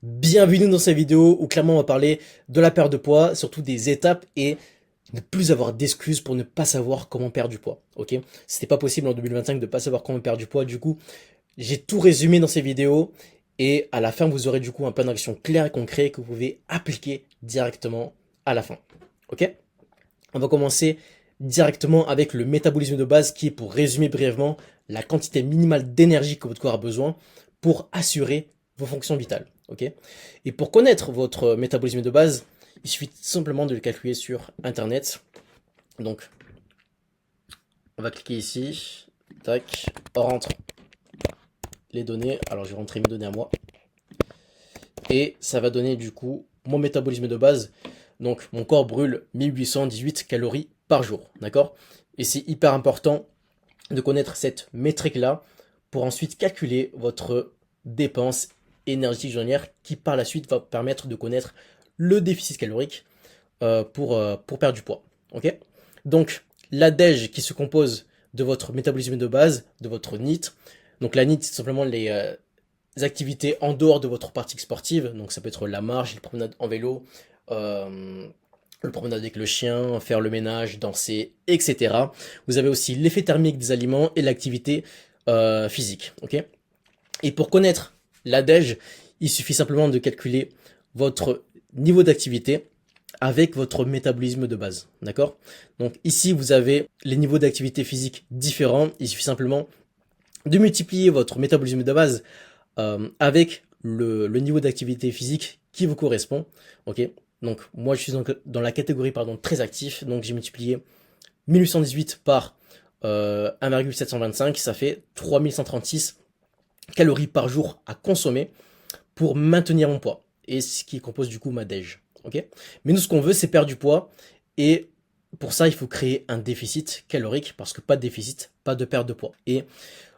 Bienvenue dans cette vidéo où clairement on va parler de la perte de poids, surtout des étapes et ne plus avoir d'excuses pour ne pas savoir comment perdre du poids. Ok, c'était pas possible en 2025 de pas savoir comment perdre du poids. Du coup, j'ai tout résumé dans ces vidéos et à la fin vous aurez du coup un plan d'action clair et concret que vous pouvez appliquer directement à la fin. Ok, on va commencer directement avec le métabolisme de base qui est, pour résumer brièvement, la quantité minimale d'énergie que votre corps a besoin pour assurer vos fonctions vitales. Ok, et pour connaître votre métabolisme de base, il suffit simplement de le calculer sur internet. Donc, on va cliquer ici. Tac, on rentre les données. Alors, je vais rentrer mes données à moi. Et ça va donner du coup mon métabolisme de base. Donc, mon corps brûle 1818 calories par jour. D'accord? Et c'est hyper important de connaître cette métrique-là pour ensuite calculer votre dépense énergétique journalière qui par la suite va permettre de connaître le déficit calorique pour perdre du poids. Ok? Donc, l'ADEJ qui se compose de votre métabolisme de base, de votre NEAT. Donc, la NEAT, c'est simplement les activités en dehors de votre pratique sportive. Donc, ça peut être la marche, la promenade en vélo, euh, le promenade avec le chien, faire le ménage, danser, etc. Vous avez aussi l'effet thermique des aliments et l'activité physique. Ok? Et pour connaître l'ADEJ, il suffit simplement de calculer votre niveau d'activité avec votre métabolisme de base. D'accord? Donc ici, vous avez les niveaux d'activité physique différents. Il suffit simplement de multiplier votre métabolisme de base avec le niveau d'activité physique qui vous correspond. Ok? Donc moi, je suis dans la catégorie très actif. Donc j'ai multiplié 1818 par 1,725. Ça fait 3136 calories par jour à consommer pour maintenir mon poids. Et ce qui compose du coup ma déj. Ok? Mais nous, ce qu'on veut, c'est perdre du poids. Et pour ça, il faut créer un déficit calorique, parce que pas de déficit, pas de perte de poids. Et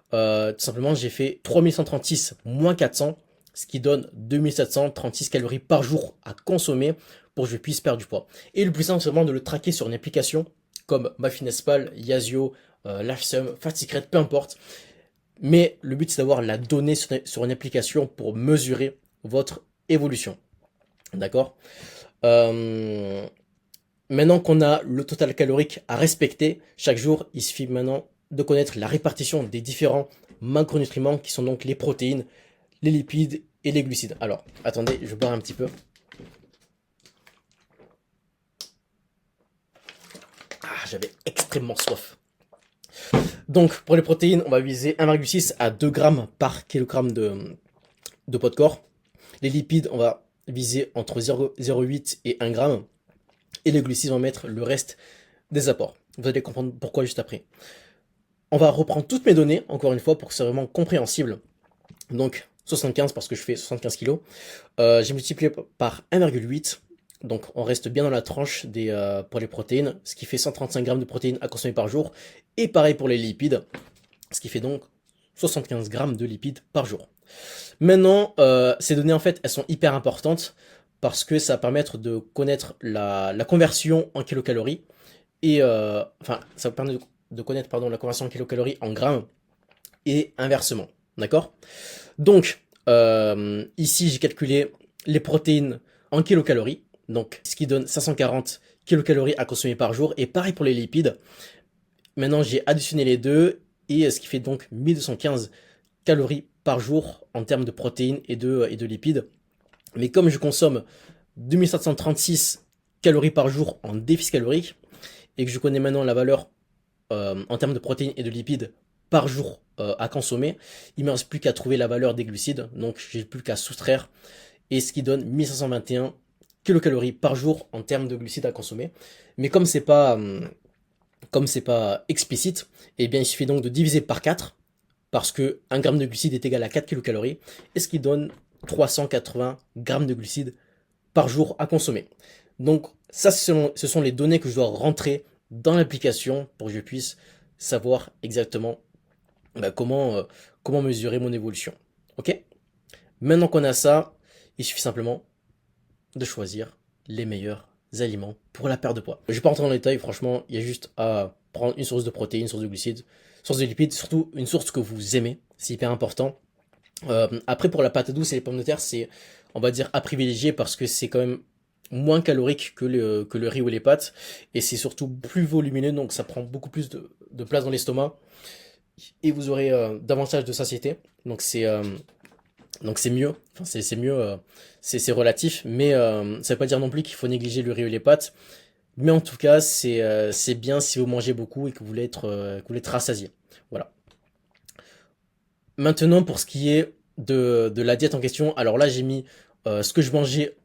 tout simplement, j'ai fait 3136 moins 400, ce qui donne 2736 calories par jour à consommer pour que je puisse perdre du poids. Et le plus simple, c'est vraiment de le traquer sur une application comme MyFitnessPal, Yazio, LifeSum, Fat Secret, peu importe. Mais le but, c'est d'avoir la donnée sur une application pour mesurer votre évolution. D'accord? euh, Maintenant qu'on a le total calorique à respecter chaque jour, il suffit maintenant de connaître la répartition des différents macronutriments qui sont donc les protéines, les lipides et les glucides. Alors, attendez, je bois un petit peu. Ah, j'avais extrêmement soif. Donc, pour les protéines, on va viser 1,6 à 2 grammes par kilogramme de poids de corps. Les lipides, on va viser entre 0,8 et 1 gramme. Et les glucides, on va mettre le reste des apports. Vous allez comprendre pourquoi juste après. On va reprendre toutes mes données, encore une fois, pour que c'est vraiment compréhensible. Donc, 75 parce que je fais 75 kilos. J'ai multiplié par 1,8. Donc, on reste bien dans la tranche pour les protéines, ce qui fait 135 grammes de protéines à consommer par jour. Et pareil pour les lipides, ce qui fait donc 75 grammes de lipides par jour. Maintenant, ces données, en fait, elles sont hyper importantes parce que ça va permettre de connaître la conversion en kilocalories et enfin, ça va permettre de connaître la conversion en kilocalories en grammes et inversement. D'accord? Donc, ici, j'ai calculé les protéines en kilocalories, donc ce qui donne 540 kilocalories à consommer par jour. Et pareil pour les lipides. Maintenant, j'ai additionné les deux, et ce qui fait donc 1215 calories par jour en termes de protéines et de lipides. Mais comme je consomme 2736 calories par jour en déficit calorique, et que je connais maintenant la valeur en termes de protéines et de lipides par jour à consommer, il ne me reste plus qu'à trouver la valeur des glucides, donc j'ai plus qu'à soustraire, et ce qui donne 1521 kilocalories par jour en termes de glucides à consommer. Mais comme c'est pas explicite, eh bien il suffit donc de diviser par 4, parce que 1 gramme de glucides est égal à 4 kilocalories, et ce qui donne 380 grammes de glucides par jour à consommer. Donc ça, ce sont les données que je dois rentrer dans l'application pour que je puisse savoir exactement comment mesurer mon évolution. Ok? Maintenant qu'on a ça, il suffit simplement de choisir les meilleurs aliments pour la perte de poids. Je vais pas rentrer dans les détails, franchement, il y a juste à prendre une source de protéines, une source de glucides, une source de lipides, surtout une source que vous aimez, c'est hyper important. Après, pour la pâte douce et les pommes de terre, c'est on va dire, à privilégier parce que c'est quand même moins calorique que le riz ou les pâtes. Et c'est surtout plus volumineux, donc ça prend beaucoup plus de place dans l'estomac. Et vous aurez davantage de satiété. Donc c'est mieux. Enfin, c'est mieux. C'est relatif. Mais ça veut pas dire non plus qu'il faut négliger le riz ou les pâtes. Mais en tout cas, c'est bien si vous mangez beaucoup et que que vous voulez être rassasié. Voilà. Maintenant, pour ce qui est de la diète en question, alors là, j'ai mis ce que je mangeais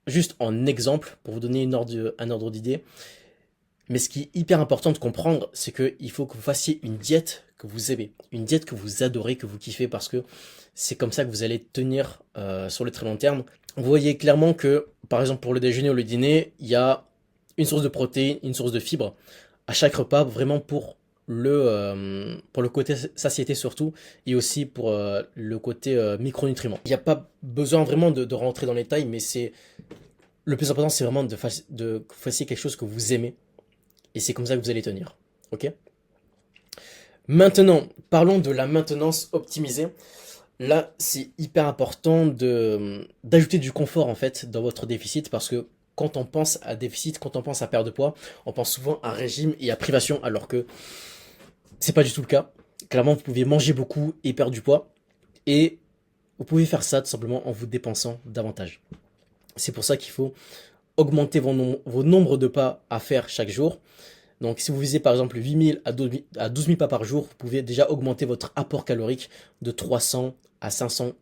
juste en exemple pour vous donner un ordre d'idée. Mais ce qui est hyper important de comprendre, c'est qu'il faut que vous fassiez une diète que vous aimez, une diète que vous adorez, que vous kiffez, parce que c'est comme ça que vous allez tenir sur le très long terme. Vous voyez clairement que, par exemple, pour le déjeuner ou le dîner, il y a une source de protéines, une source de fibres à chaque repas, vraiment pour le côté satiété surtout, et aussi pour le côté micronutriments. Il n'y a pas besoin vraiment de rentrer dans les détails, mais le plus important, c'est vraiment de que vous fassiez quelque chose que vous aimez, et c'est comme ça que vous allez tenir. Ok? Maintenant, parlons de la maintenance optimisée. Là, c'est hyper important d'ajouter du confort en fait dans votre déficit parce que quand on pense à déficit, quand on pense à perte de poids, on pense souvent à régime et à privation alors que c'est pas du tout le cas. Clairement, vous pouvez manger beaucoup et perdre du poids et vous pouvez faire ça tout simplement en vous dépensant davantage. C'est pour ça qu'il faut augmenter vos nombres de pas à faire chaque jour. Donc si vous visez par exemple 8000 à 12 000 pas par jour, vous pouvez déjà augmenter votre apport calorique de 300 à 500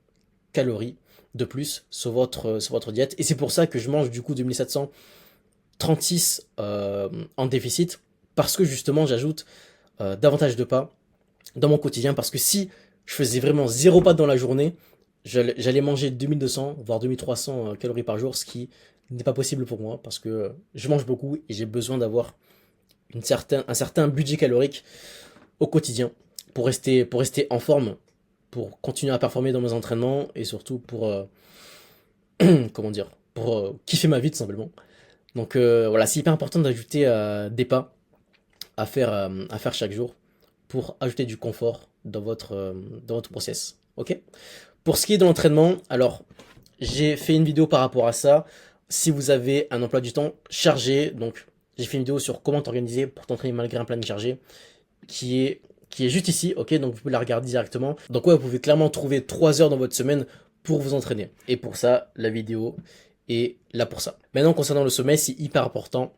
calories de plus sur votre diète. Et c'est pour ça que je mange du coup 2736 en déficit, parce que justement j'ajoute davantage de pas dans mon quotidien, parce que si je faisais vraiment zéro pas dans la journée, j'allais manger 2200 voire 2300 calories par jour, ce qui n'est pas possible pour moi, parce que je mange beaucoup et j'ai besoin d'avoir un certain budget calorique au quotidien pour rester en forme, pour continuer à performer dans mes entraînements et surtout pour, comment dire, pour kiffer ma vie tout simplement. Donc voilà, c'est hyper important d'ajouter des pas à faire chaque jour pour ajouter du confort dans votre process. Ok? Pour ce qui est de l'entraînement, alors j'ai fait une vidéo par rapport à ça. Si vous avez un emploi du temps chargé, donc j'ai fait une vidéo sur comment t'organiser pour t'entraîner malgré un planning chargé, qui est juste ici, ok? Donc vous pouvez la regarder directement. Donc ouais, vous pouvez clairement trouver 3 heures dans votre semaine pour vous entraîner. Et pour ça, la vidéo est là pour ça. Maintenant, concernant le sommeil, c'est hyper important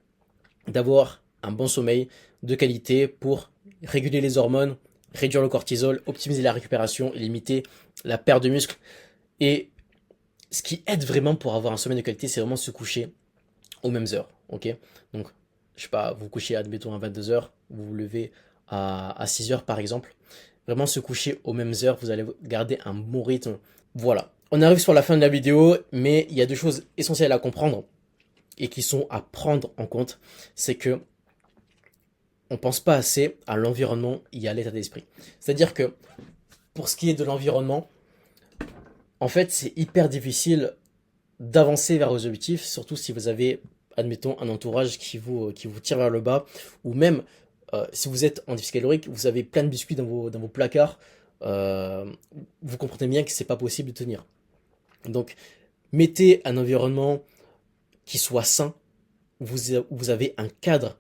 d'avoir un bon sommeil de qualité pour réguler les hormones, réduire le cortisol, optimiser la récupération et limiter la perte de muscle. Et ce qui aide vraiment pour avoir un sommeil de qualité, c'est vraiment se coucher aux mêmes heures, ok? Donc, je sais pas, vous vous couchez, admettons, à 22 heures, vous vous levez à 6 heures par exemple. Vraiment se coucher aux mêmes heures, vous allez garder un bon rythme. Voilà. On arrive sur la fin de la vidéo, mais il y a deux choses essentielles à comprendre et qui sont à prendre en compte. C'est que on pense pas assez à l'environnement et à l'état d'esprit. C'est-à-dire que pour ce qui est de l'environnement, en fait, c'est hyper difficile d'avancer vers vos objectifs, surtout si vous avez, admettons, un entourage qui vous tire vers le bas, ou même si vous êtes en déficit calorique, vous avez plein de biscuits dans vos placards, euh, vous comprenez bien que c'est pas possible de tenir. Donc, mettez un environnement qui soit sain, vous avez un cadre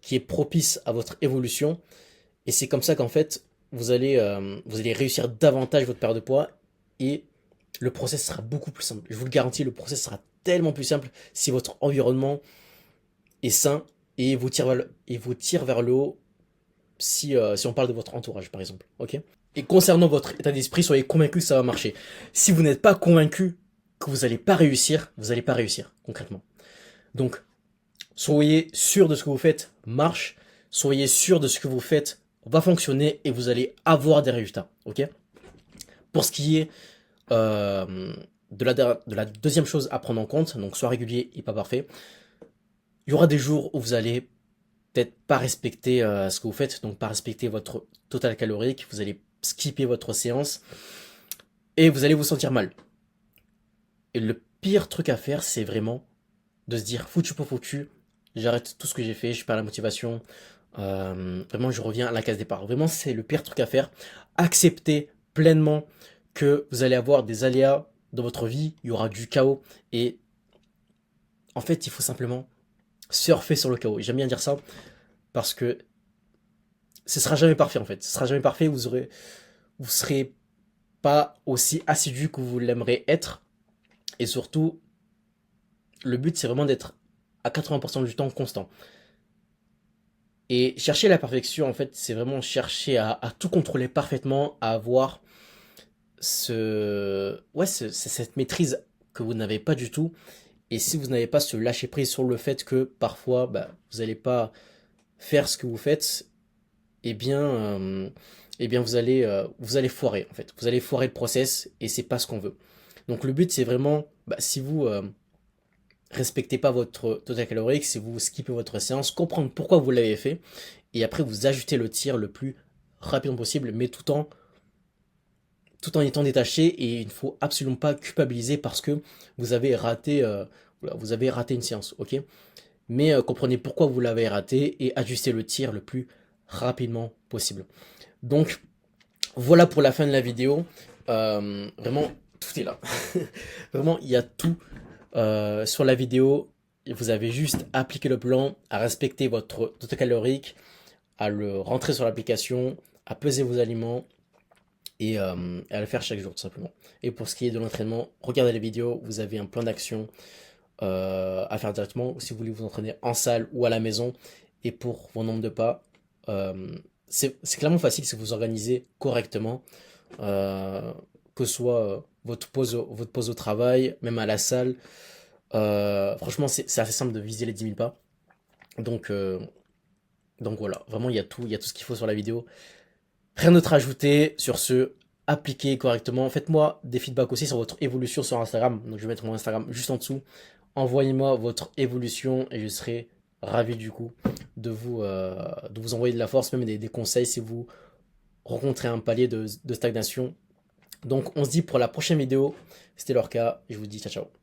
qui est propice à votre évolution, et c'est comme ça qu'en fait, vous allez réussir davantage votre perte de poids, et le process sera beaucoup plus simple. Je vous le garantis, le process sera tellement plus simple si votre environnement est sain et vous tire vers le haut si on parle de votre entourage, par exemple. Ok? Et concernant votre état d'esprit, soyez convaincu que ça va marcher. Si vous n'êtes pas convaincu que vous n'allez pas réussir, vous n'allez pas réussir, concrètement. Donc, soyez sûr de ce que vous faites marche, soyez sûr de ce que vous faites va fonctionner et vous allez avoir des résultats. Ok? Pour ce qui est de la deuxième chose à prendre en compte, donc soit régulier et pas parfait, il y aura des jours où vous allez peut-être pas respecter ce que vous faites, donc pas respecter votre total calorique, vous allez skipper votre séance et vous allez vous sentir mal. Et le pire truc à faire, c'est vraiment de se dire foutu pour foutu, j'arrête tout ce que j'ai fait, je perds la motivation, vraiment je reviens à la case départ. Vraiment, c'est le pire truc à faire. Acceptez pleinement que vous allez avoir des aléas dans votre vie, il y aura du chaos. Et en fait, il faut simplement surfer sur le chaos. Et j'aime bien dire ça parce que ce sera jamais parfait en fait. Ce sera jamais parfait. Vous serez pas aussi assidu que vous l'aimeriez être. Et surtout, le but c'est vraiment d'être à 80% du temps constant. Et chercher la perfection, en fait, c'est vraiment chercher à tout contrôler parfaitement, à avoir cette maîtrise que vous n'avez pas du tout. Et si vous n'avez pas ce lâcher prise sur le fait que parfois, bah, vous n'allez pas faire ce que vous faites, eh bien, vous allez foirer, en fait. Vous allez foirer le process et c'est pas ce qu'on veut. Donc le but, c'est vraiment, bah, si vous respectez pas votre total calorique, si vous skippez votre séance, comprendre pourquoi vous l'avez fait et après vous ajustez le tir le plus rapidement possible, mais tout en étant détaché et il ne faut absolument pas culpabiliser parce que vous avez raté, voilà, vous avez raté une séance, ok? Mais comprenez pourquoi vous l'avez raté et ajustez le tir le plus rapidement possible. Donc voilà pour la fin de la vidéo. Vraiment, tout est là. Vraiment, il y a tout sur la vidéo. Vous avez juste à appliquer le plan, à respecter votre total calorique, à le rentrer sur l'application, à peser vos aliments et à le faire chaque jour tout simplement. Et pour ce qui est de l'entraînement, regardez les vidéos, vous avez un plan d'action à faire directement si vous voulez vous entraîner en salle ou à la maison. Et pour vos nombres de pas, c'est clairement facile si vous organisez correctement, euh, que ce soit votre pause au travail, même à la salle. Franchement, c'est assez simple de viser les 10 000 pas. Donc, euh, donc voilà, vraiment il y a tout ce qu'il faut sur la vidéo. Rien d'autre à ajouter. Sur ce, appliquez correctement. Faites-moi des feedbacks aussi sur votre évolution sur Instagram. Donc je vais mettre mon Instagram juste en dessous. Envoyez-moi votre évolution et je serai ravi du coup de vous envoyer de la force, même des conseils si vous rencontrez un palier de stagnation. Donc on se dit pour la prochaine vidéo. C'était leur cas. Je vous dis ciao ciao.